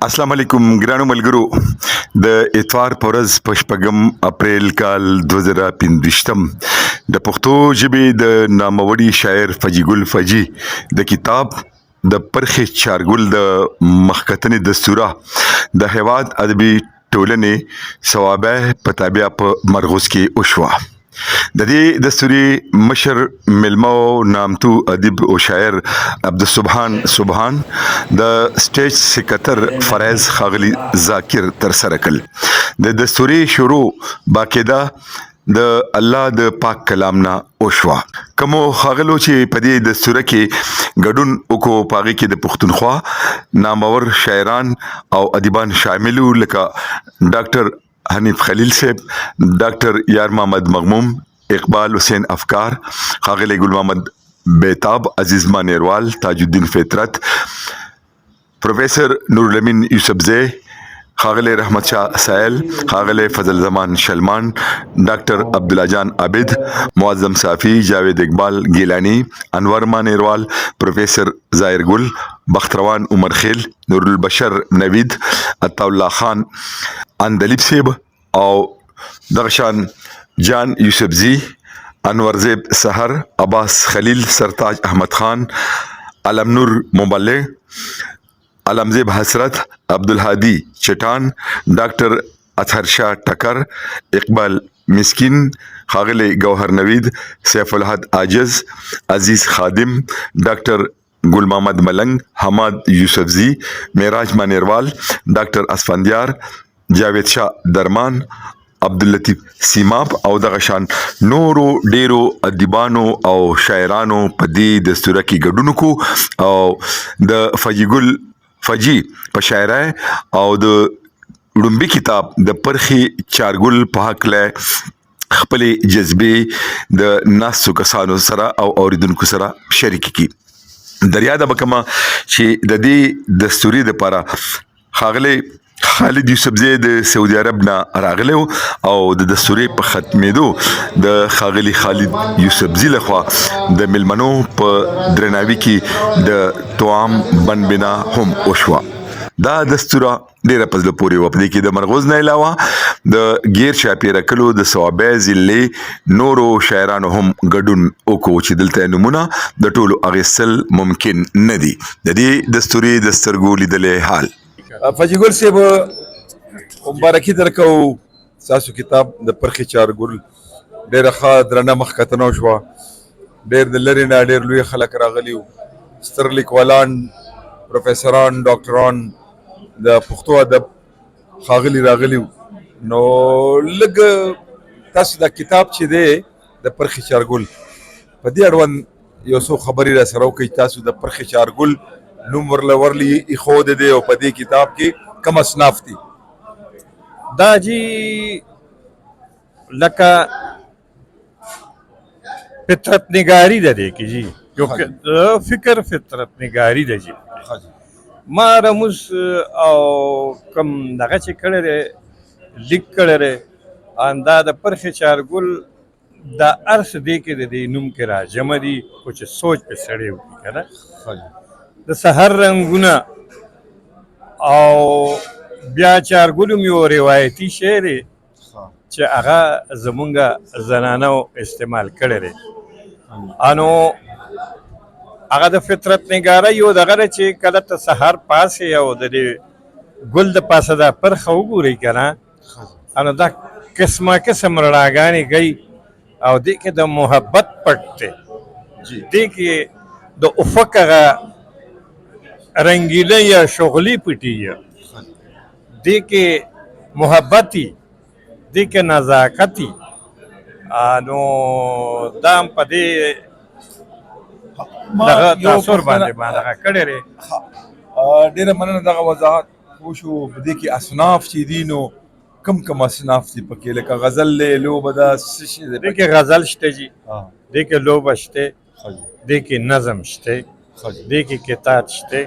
السلام علیکم ګرانو ملګرو د اتوار په ورځ په شپږم اپریل کال 2025 د پښتو ژبې د ناموړي شاعر فجی ګل فجی د کتاب د پرخې چارګل د مخکتنې دستوره د هواد ادبي ټولنې ثوابه پتابیا په مرغوز کې وشوه د دې دستوري مشر ملمو نامتو ادیب او شاعر عبدالسبحان د سټیج سکرټر فرایز خاغلی ذاکر تر سره کړ د دستوري شروع باقاعده د الله د پاک کلام نه اوشوا کومو خاغلو چې په دې دستوره کې ګډون وکړو پاغي کې د پښتونخوا نامور شاعران او ادیبان شاملو لکه ډاکټر حنیف خلیل صاحب ډاکټر یار محمد مغموم اقبال حسین افکار خاغلی ګل محمد بیتاب عزیز مانیروال تاج الدین فطرت پروفیسر نور الامین یوسفزئی خاغلی رحمت شاه سائل خاغلی فضل زمان شلمان ډاکټر عبدالله جان عابد معظم صافی جاوید اقبال گیلانی انور مانیروال پروفیسر ظاهر ګل بختروان عمر خیل نور البشر نوید عطا الله خان اندلیب سیب او دغشان جان یوسفزئی انور زیب سحر عباس خلیل سرتاج احمد خان علم نور مبلغ علمزیب حسرت عبدالهادی چټان ډاکټر اطهر شاه ټکر اقبال مسکین خاغلی گوهر نوید سیف الحد عاجز عزیز خادم ډاکټر ګل محمد ملنګ حماد یوسفزئی معراج مانیروال ډاکټر اسفندیار جاوید شاه درمان عبداللطیف سیماب او دغه شان نورو ډیرو ادیبانو او شاعرانو په دې دستوره کې ګډون کو او د فجی ګل فجی په شاعرۍ او د وړومبي کتاب د پرخې چارګل په حق له خپل جذبه د ناسو کسانو سره او اوریدونکو سره شریک کی دریا د بکما چې د دې دستوري د لپاره خاغلی خالد یوسفزئی د سعودي عرب نه راغلی او د دستوري په ختمېدو د خاغلی خالد یوسفزئی لخوا د ملمنو په درناوي کې د توام بن بنا هم وشوه دا دستوره ډیره پزله پوری و په دې کې د مرغوز نه علاوه د غیر شاپیره کلو د ثوابه ضلع نورو شاعرانو هم ګډون وکړو چې دلته نمونه د ټولو اغیسل ممکن نه دي د دې دستوري د سترګو لیدلې حال فجی ګل صاحب مبارکي درکو تاسو کتاب د پرخې چارګل ډېره ښه درنه مخکتنه وشوه ډېر د لرې نه ډېر لوی خلک راغلي وو ستر لیکوالان پروفیسران ډاکټران د پښتو ادب ښاغلي راغلي وو نو لږ تاسو دا کتاب چې دی د پرخې چارګل په دې اړوند یو څو خبرې را سره وکړئ تاسو د پرخې چارګل نوم ورلی ایښود دی او په دې کتاب کې کوم اصناف دي دا جی لکه فطرت نگاری ده دی کې جی جو فکر فطرت نگاری ده جی ما رموز او کم دغه چې کړی دی لیک کړی دی اندا د پرخې چارګل دا ارس دی کې د دې نوم کې راجمه دي خو چې سوچ په سړی وکړي که نه د سحر رنگونه او بیا چارګلو مې یو روایتي شعر چې هغه زمونږ زنانو استعمال کړی دی انو هغه د فطرت نګاره یو دغه چې کله ته سحر پاسې او د دې ګل د پاسه دا پرخه وګورئ که نه انو دا قسمه قسم رڼاګانې گئی او دې کې د محبت پټ دی دې کې د افق هغه رنگیله یا شغلی پټی یا دې کې محبتي دې کې نزاکتي نو دام په دې دغه تاثر باندې کړی دی ډېره مننه دغه وضاحت وشو په دې کې اصناف چې دي نو کم اصناف دي پکې لکه غزل دی لوبه ده څه شی دی دې کې غزل شته جی دې کې لوبه شته دې کې نظم شته دې کې کتاب شته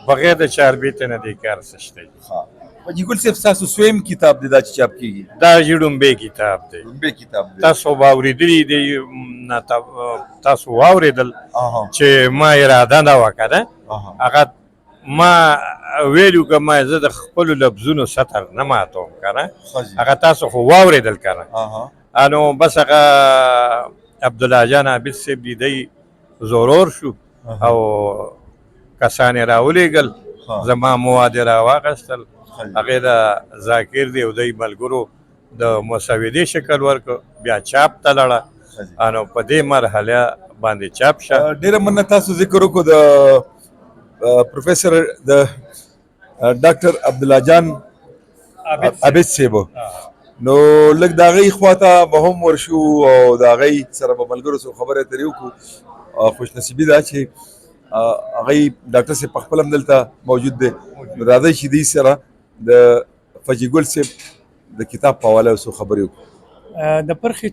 بغیر د چاربیته نه دی کار سشته فجی ګل صاحب تاسو سویم کتاب دی دا چې چاپ کیږي دا ډومبه کتاب دی تاسو واوریدلی دی تاسو واوریدل چې ما اراده نه وکړه هغه ما ویلو که ما زه د خپلو لفظونو سطر نه ماتوم که نه هغه تاسو خو واورېدل که نه نو بس هغه عبدالله جان عابد صاحب دی دی زورور شو او کسان یې راولېږل زما مواد یې راواخیستل هغې د ذاکر دی او دی ملګرو د مسودې شکل ورکړ بیا چاپ ته لړه نو په دې مرحله باندې چاپ شه. ډېره مننه. تاسو ذکر وکړو د پروفیسر د ډاکټر عبدالله جان عابد صاحب نو لږ د هغې خواته به هم ورشو او د هغې سره به ملګرو سره خبرې اترې وکړو. خوش نصیبي ده چې هغې ډاکټر صاحب په خپله هم دلته موجود دی نو راځئ چې دوی سره د فجي ګل صاحب د کتاب په حواله څو خبرې وکړو. د پرخې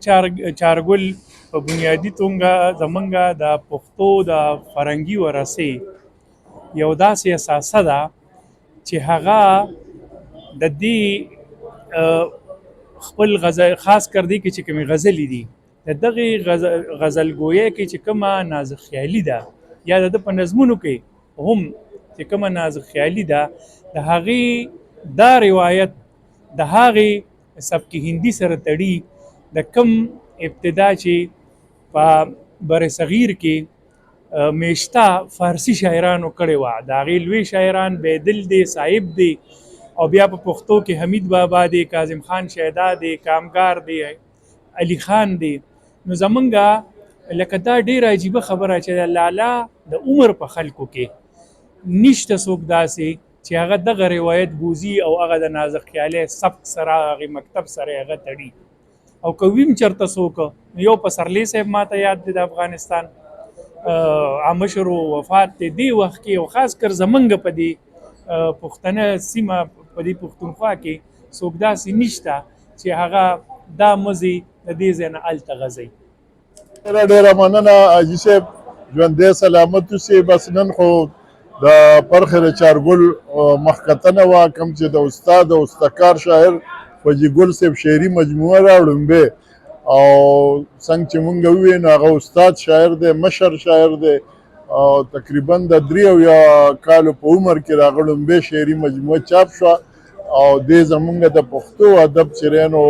چارګل په بنیادي توګه زمونږ د پښتو د فرهنګي ورثې یو داسې اثاثه ده چې هغه د دې خپل غزل خاص کر دی کې چې کومې غزلې دي د دغې غزلګویۍ کې چې کومه نازک خیالي ده یا د ده په نظمونو کې هم چې کومه نازک خیالي ده د هغې دا روایت د هغې سبک هندي سره تړي د کم ابتدا چې په بر صغیر کې میشته فارسی شاعرانو کړې وه د هغې لوی شاعران بیدل دی صاحب دی او بیا په پښتو کې حمید بابا دی کاظم خان شیدا دی کامګار دی علي خان دی. نو زمونږ لکه دا ډېره عجیبه خبره چې د لالا د عمر په خلکو کې نشته څوک داسې چې هغه دغه روایت بوزي او هغه د نازک خیالي سبک سره هغې مکتب سره هغه تړي او که ویم چېرته څوک یو پسرلی صاحب ماته یاد دی د افغانستان مشر وفات دی دې وخت کې او خاص کر زمونږ په دې پښتنه سیمه په دې پښتونخوا کې څوک داسې نشته چې هغه دا مزي د دې ځای نه هلته غځوي. ډېره مننه حاجي صاحب ژوندی سلامت اوسې. بس نن خو د پرخې د چارګل مخکتنه وه کوم چې د استاد او استکار شاعر فجي ګل صاحب شعري مجموعه راوړم او څنګه چې مونږ وویل نو هغه استاد شاعر دی مشر شاعر دی او تقریبا د 3 کالو په عمر کې راغه لومبۍ شعري مجموعه چاپ شوه او دې زمونږ د پښتو ادب چې نو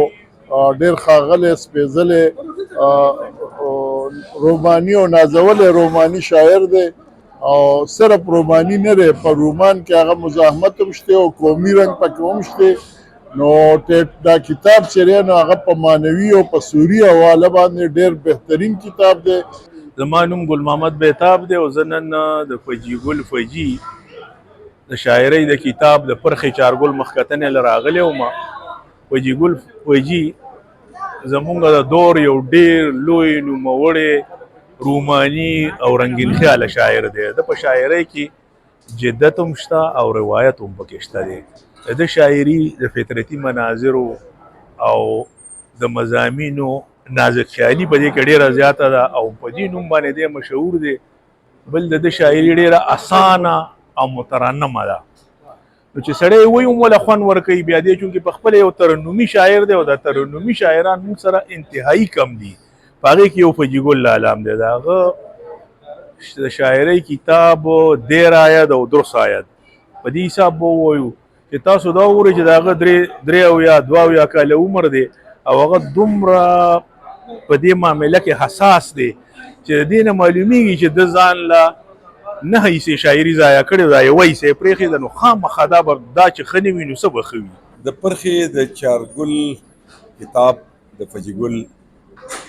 ډېر ښاغلی سپېڅلی روماني او نازولی روماني شاعر دی او صرف روماني نه دی په رومان کې هغه مزاحمت هم شته او قومي رنګ پکې هم شته. نو دا کتاب چې نو هغه په معنوي او په سوري حواله باندې ډېر بهترین کتاب دی. زما نوم ګل محمد بهتاب دی او زه نن د فجي ګل فجي د شاعرۍ د کتاب د پرخې چارګل مخکتنې له راغلی وم. فجي ګل فجي زمونږ د دور یو ډېر لوی نوموړی روماني او رنګین خیاله شاعر دی. د په شاعرۍ کې جدت هم شته او روایت هم پکې شته دی. د شاعري د فطرتي مناظرو او د مضامینو نازک خیالي په دې کې ډېره زیاته ده او په دې نوم باندې دی مشهور دی. بل د شاعري ډېره اسانه او مترنمه ده. نو چې سړی وایي هم وله خوند ورکوي بیا دی چونکې په خپله یو ترنمي شاعر دی او د ترنمي شاعران موږ سره انتهایي کم دي. په هغې کې یو فجي ګل لالام دی د هغه د شاعرۍ کتاب 13 آیت او 3 آیت په دې حساب به ووایو چې تاسو دا وګورئ چې د هغه 3 یا 2 کاله عمر دی او هغه دومره په دې معامله کې حساس دی چې د دې نه معلومیږي چې د ځان له 9 حصې شاعري ضایع کړې ده یوه حصه یې پرېښې ده نو خامخا دا چې ښه نه وي نو څه به ښه وي. د پرخې د چارګل کتاب د فجي ګل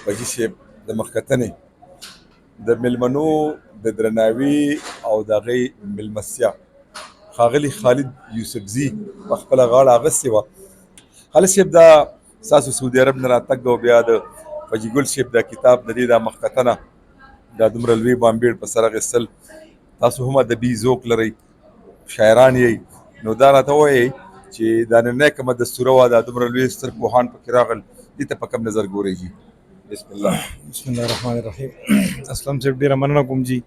فجي صاحب د مخکتنې د مېلمنو د درناوي او د هغې مېلمستیا ښاغلي خالد یوسفزي په خپله غاړه اخیستې وه. خالد صاحب دا ستاسو سعودي عرب نه راتګ او بیا د فجي ګل صاحب دا کتاب د دې دا مخکتنه دا دومره لوی بامبېړ په سر اخیستل تاسو هم ادبي ذوق لرئ شاعران یې نو دا راته ووایئ چې دا نننۍ کومه دستوره وه دا دومره لوی ستر پوهان پکې راغل دې ته په کوم نظر ګورئ جي؟ بسم الله الرحمن الرحیم. اسلام صاحب ډېره مننه کوم جي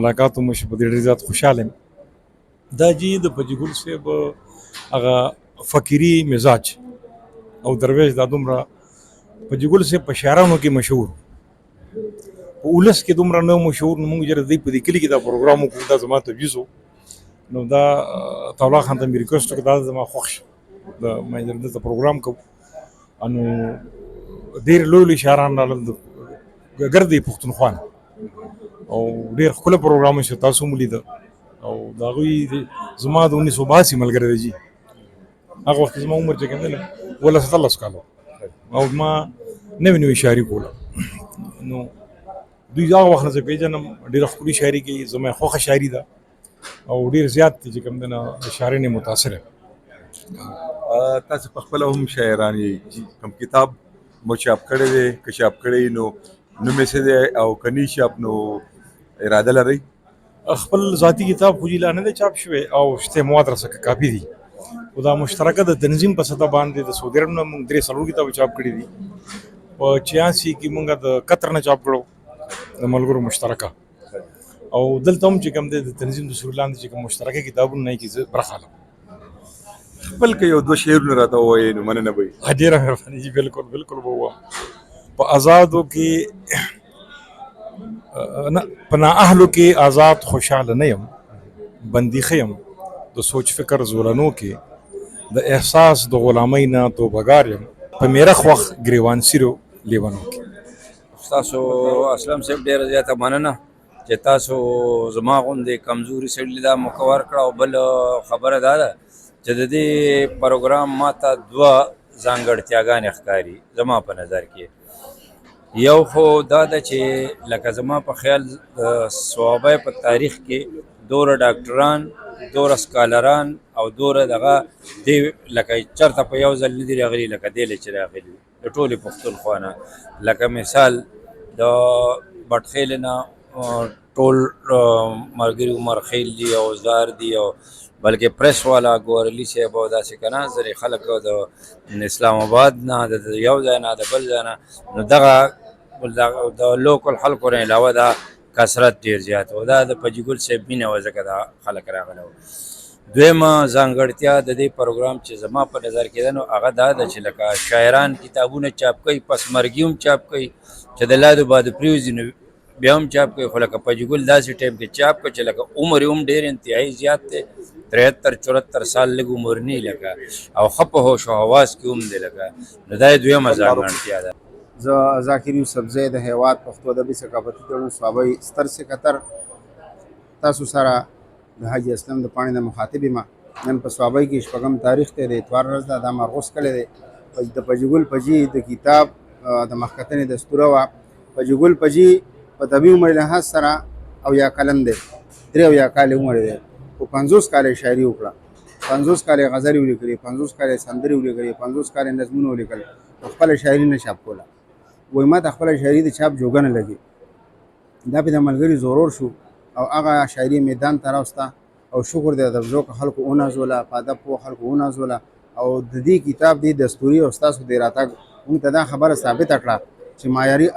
ملاقات مو شو په دې ډېر زیات خوشحاله یم. دا جي د فجي ګل صاحب هغه فقیري مزاج او درویش دا دومره فجي ګل صاحب په شاعرانو کې مشهور په ولس کې دومره نه مشهور نو موږ چې دی په دې کلي کې دا پروګرام وکړو دا زما تجویز و نو دا طاوله خان ته مې ریکوست وکړ دا زما خوښ شو د مې دلته پروګرام کوو انو ډېر لوی لوی شاعران راغلل د ګردې پښتونخوا نه او ډېر ښکلی پروګرام چې تاسو مو لیده او د هغوی زما د 1982 ملګری دی جي هغه وخت زما عمر چې کوم دی 17 کاله او ما نوې نوې شاعري کوله نو دوی هغه وخت نه زه پېژنم ډېره ښکلې شاعري کوي زما خوښه شاعري ده او ډېر زیات چې کوم دی نه د شاعرۍ نه متاثر یم تاسو په خپله هم شاعران یې کوم کتاب مو چاپ کړی دی که چاپ کړی نو نوم یې څه دی او که نه چاپ نو اراده لرئ خپل ذاتي کتاب خو لا نه دی چاپ شوی او شته مواد راڅخه کاپي دي او دا مشترکه د تنظیم په سطح باندې د سعودي عرب نه موږ 3 کتاب چاپ کړي دي په 86 کې موږ د قطر نه چاپ کړو د ملګرو مشترکه او دلته هم چې کوم د تنظیم د سوري لاندې چې کوم مشترکه کتابونه نه کې زه برخه اخلم خپل که یو دوه شعرونه راته ووایې نو مننه به وي ډېره مهرباني جي بالکل بالکل به ووایم په آزادو کې په نااهلو کې آزاد خوشحاله نه یم بندي ښه یم د سوچ فکر زولنو کې د احساس د غلامۍ نه توبهګار یم په میرخ وخت ګریوان سیرو لیونو کې تاسو اسلام صاحب ډېره زیاته مننه چې تاسو زما غوندې کمزوري سړي دا مکور کړه او بل خبره دا ده چې د دې پروګرام ماته 2 ځانګړتیاګانې ښکاري زما په نظر کې یو خو دا ده چې لکه زما په خیال صوابه په تاریخ کې دوره ډاکټران دوره سکالران او دوره دغه دی لکه چرته په یو ځل نه دي راغلي لکه دی چې راغلي د ټولې پښتونخوا نه لکه مثال د بټخیل نه ټول ملګري عمر خیل دي او زار دي او بلکې پریس والا ګورلي صاحب او داسې که نه ځینې خلک د اسلام آباد نه د یو ځای نه د بل ځای نه نو دغه د لوکل خلکو نه علاوه دا کثرت ډېر زیات و دا د پجیګل صاحب مینه وه ځکه دا خلک راغلی وو دویمه ځانګړتیا د دې پروګرام چې زما په نظر کې ده نو هغه دا ده چې لکه شاعران کتابونه چاپ کوي پس مرګي هم چاپ کوي چې د لادو بعد پریوځي نو بیا هم چاپ کوي خو لکه پجیګل داسې ټایم کې چاپ کوي چې لکه عمر یې هم ډېر انتهایي زیات دی 73-74 سال لږ عمر نه لکه او ښه په هوش و حواس کې هم دی لکه نو دا یې دویمه ځانګړتیا ده زه ذاکر یوسفزی د هیواد پښتو ادبي ثقافتي تړون صوبایي ستر سکتر تاسو سره د حاجي اسلم د پاڼې د مخاطب یم نن په صوبایي کې شپږم تاریخ دی د اتوار ورځ ده دا مرغوس کړی دی د پجیګل پجي د کتاب د مخکتنې دستوره وه پجیګل پجي په طبي عمر لحاظ سره او یا کلن دی 3 کال عمر دی خو 50 کال شاعري وکړه 50 کال غزلې ولیکلې 50 کال سندرې ولیکلې 50 کال نظمونه ولیکل خپل شاعري نه چاپ کوله وای ما د خپل شاعري د چاپ جوګه نه لګي دا په د ملګري ضرور شو او هغه شاعري میدان ته راوسته او شکر دی د ذوق خلکو ونازوله په ادب پوه خلکو ونازوله او د دې کتاب دی دستوري او ستاسو دی راتګ موږ ته دا خبره ثابته کړه چې معیاري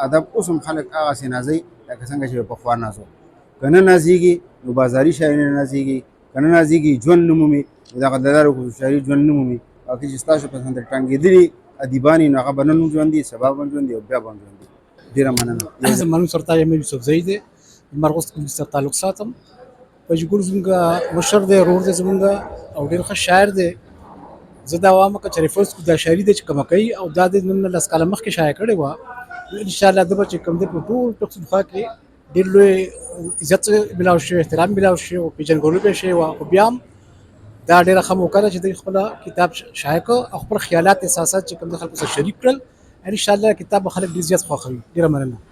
ادب اوس هم خلک هغسې نازوي لکه څنګه چې پخوا نازو که نه نازېږي نو بازاري شاعري نه نازېږي که نه نازېږي ژوند نه مومي دغه د لارو شاعري ژوند نه مومي او که چې ستاسو په څنډه ټانګېدلي ادیبانی نو هغه به نن هم ژوندي سبا به هم ژوندي او بیا به هم ژوندي ډېره مننه زما نوم سرتاج امیر یوسفزی دی مرغوس کلي سره تعلق ساتم پجګل زموږ مشر دی ورور دی زموږ او ډېر ښه شاعر دی زه دا وایم که چې فرض کړو دا شاعري دی چې کومه کوي او دا د نن 10 کاله مخکې شاعر کړې وه انشاءالله ده به چې کوم دی په ټول پښتونخوا کې ډېر لوی عزت ملاو شوی احترام ملاو شوی او پېژندګلوي به شوې وه خو بیا هم دا ډېره ښه موقع ده چې دوی خپله کتاب شایع کړ او خپل خیالات احساسات چې کوم د خلکو سره شریک کړل انشاءالله کتاب به خلک ډېر زیات خوښوي ډېره مننه